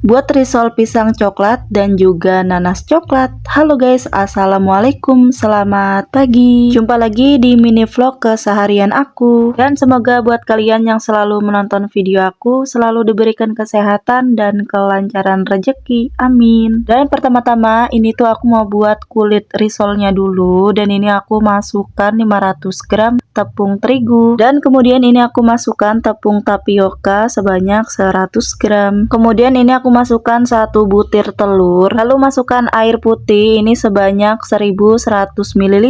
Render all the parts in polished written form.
buat risol pisang coklat dan juga nanas coklat. Halo guys, assalamualaikum, selamat pagi. Jumpa lagi di mini vlog keseharian aku. Dan semoga buat kalian yang selalu menonton video aku selalu diberikan kesehatan dan kelancaran rezeki, amin. Dan pertama-tama ini tuh aku mau buat kulit risolnya dulu. Dan ini aku masukkan 500 gram tepung terigu, dan kemudian ini aku masukkan tepung tapioka sebanyak 100 gram. Kemudian ini aku masukkan 1 butir telur, lalu masukkan air putih ini sebanyak 1100 ml.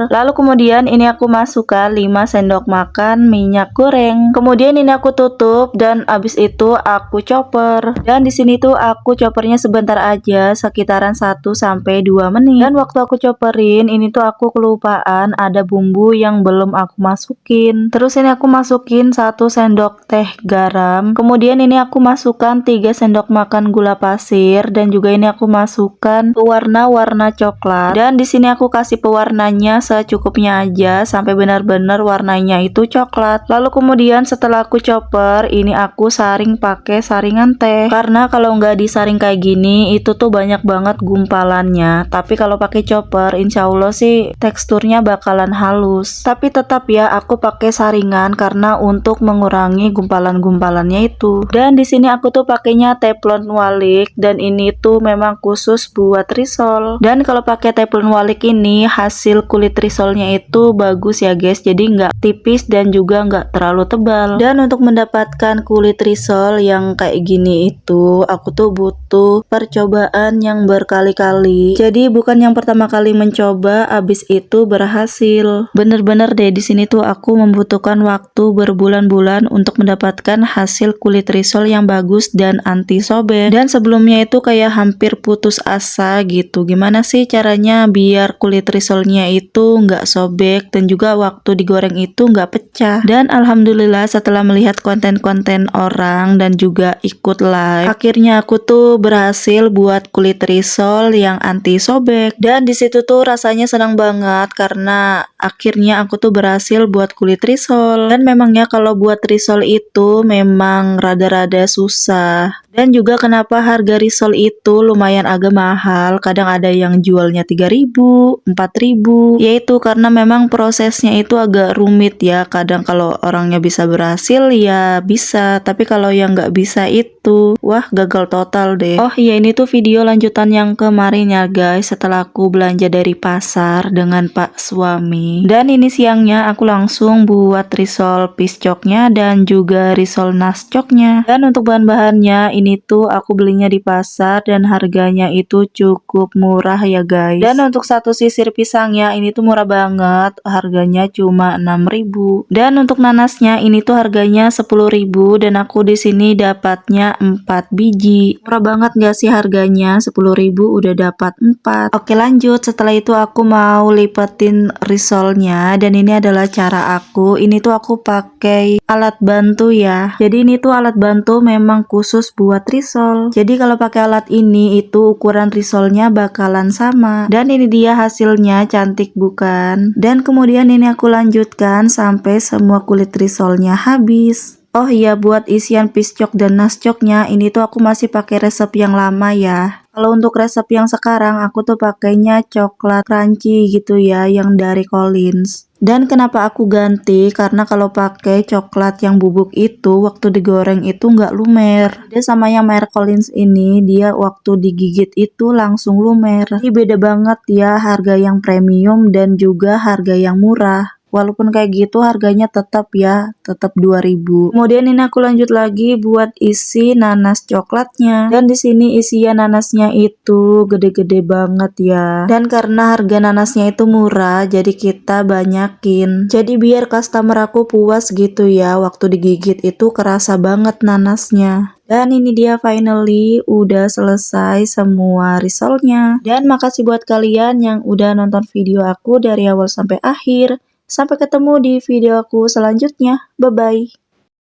Lalu kemudian ini aku masukkan 5 sendok makan minyak goreng. Kemudian ini aku tutup dan abis itu aku chopper. Dan di sini tuh aku choppernya sebentar aja, sekitaran 1 sampai 2 menit. Dan waktu aku chopperin ini tuh aku kelupaan ada bumbu yang belum aku masukin. Terus ini aku masukin 1 sendok teh garam. Kemudian ini aku masukkan 3 sendok makan gula pasir, dan juga ini aku masukkan pewarna coklat. Dan di sini aku kasih pewarnanya secukupnya aja sampai benar-benar warnanya itu coklat. Lalu kemudian setelah aku chopper, ini aku saring pakai saringan teh. Karena kalau nggak disaring kayak gini itu tuh banyak banget gumpalannya. Tapi kalau pakai chopper insya Allah sih teksturnya bakalan halus. Tapi tetap ya aku pakai saringan karena untuk mengurangi gumpalan-gumpalannya itu. Dan di sini aku tuh pakainya teflon walik, dan ini tuh memang khusus buat risol. Dan kalau pakai teflon walik ini hasil kulit risolnya itu bagus ya guys, jadi nggak tipis dan juga nggak terlalu tebal. Dan untuk mendapatkan kulit risol yang kayak gini itu aku tuh butuh percobaan yang berkali-kali. Jadi bukan yang pertama kali mencoba abis itu berhasil. Bener-bener deh di sini tuh aku membutuhkan waktu berbulan-bulan untuk mendapatkan hasil kulit risol yang bagus dan anti sobek. Dan sebelumnya itu kayak hampir putus asa gitu. Gimana sih caranya biar kulit risolnya itu nggak sobek dan juga waktu digoreng itu nggak pecah. Dan alhamdulillah setelah melihat konten-konten orang dan juga ikut live, akhirnya aku tuh berhasil buat kulit risol yang anti sobek. Dan disitu tuh rasanya senang banget karena akhirnya aku tuh berhasil buat kulit risol. Dan memangnya kalau buat risol itu memang rada-rada susah. Dan juga kenapa harga risol itu lumayan agak mahal, kadang ada yang jualnya 3.000, 4.000. Yaitu karena memang prosesnya itu agak rumit ya. Kadang kalau orangnya bisa berhasil ya bisa, tapi kalau yang nggak bisa itu wah gagal total deh. Oh iya, ini tuh video lanjutan yang kemarin ya guys, setelah aku belanja dari pasar dengan pak suami. Dan ini siangnya aku langsung buat risol piscoknya dan juga risol nascoknya. Dan untuk bahan-bahannya ini tuh aku belinya di pasar dan harganya itu cukup murah ya guys. Dan untuk 1 sisir pisangnya ini tuh murah banget, harganya cuma 6.000. Dan untuk nanasnya ini tuh harganya 10.000 dan aku di sini dapatnya 4 biji. Murah banget gak sih harganya? 10.000 udah dapat 4. Oke lanjut, setelah itu aku mau lipetin risolnya, dan ini adalah cara aku. Ini tuh aku pakai alat bantu ya. Jadi ini tuh alat bantu memang khusus buat risol. Jadi kalau pakai alat ini itu ukuran risolnya bakalan sama. Dan ini dia hasilnya, cantik bukan? Dan kemudian ini aku lanjutkan sampai semua kulit risolnya habis. Oh iya, buat isian piscok dan nascoknya ini tuh aku masih pakai resep yang lama ya. Kalau untuk resep yang sekarang aku tuh pakainya coklat crunchy gitu ya, yang dari Collins. Dan kenapa aku ganti? Karena kalau pakai coklat yang bubuk itu waktu digoreng itu nggak lumer. Dia sama yang merek Collins ini, dia waktu digigit itu langsung lumer. Ini beda banget ya harga yang premium dan juga harga yang murah. Walaupun kayak gitu harganya tetap 2.000. Kemudian ini aku lanjut lagi buat isi nanas coklatnya. Dan di sini isian nanasnya itu gede-gede banget ya. Dan karena harga nanasnya itu murah, jadi kita banyakin. Jadi biar customer aku puas gitu ya, waktu digigit itu kerasa banget nanasnya. Dan ini dia finally udah selesai semua risolnya. Dan makasih buat kalian yang udah nonton video aku dari awal sampai akhir. Sampai ketemu di video aku selanjutnya. Bye-bye.